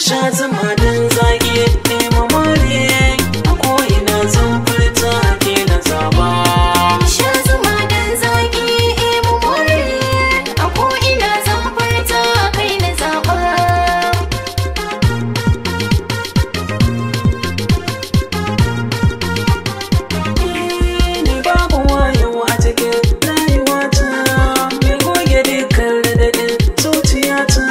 sha zama don zaki nema more a ko'ina zan furta ke na zaba. Sha zama don zaki nema more a ko'ina zan furta kai na zaba. Ni babu wayo a cikin rayuwata, mai goge dukkan radadin zuciyata.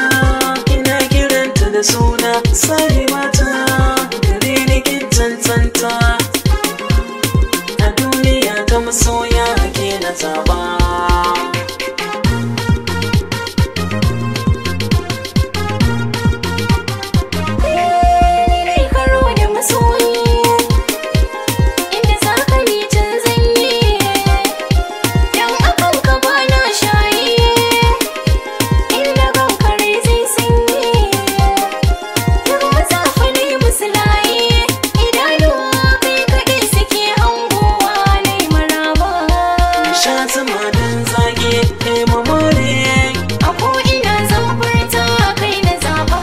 Ina kiranta da suna sahibata, gare ni kin cancanta. A duniya ta masoya ke na zaba. Sha zama don zaki nema more a ko'ina zan furta kai na zaba.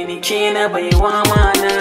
Ni ke na baiwa mana